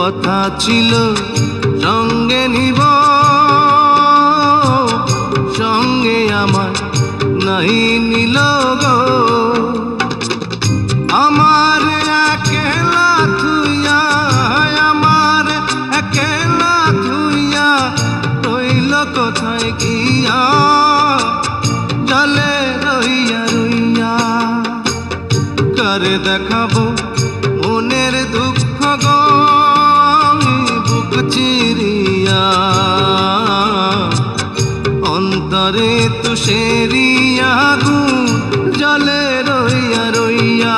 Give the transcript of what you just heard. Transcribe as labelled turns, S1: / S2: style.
S1: কথা ছিল সঙ্গে নিব, সঙ্গে আমার নাই নিল গো। আমার একলা থুইয়া, আমার একলা থুইয়া রইল কোথায় গিয়া, জলে রইয়া রইয়া। কারে দেখাবো মনের দুঃখ গো বুক চিরিয়া, অন্তরে তুষেরিয়া আগুন জলে রইয়া রইয়া।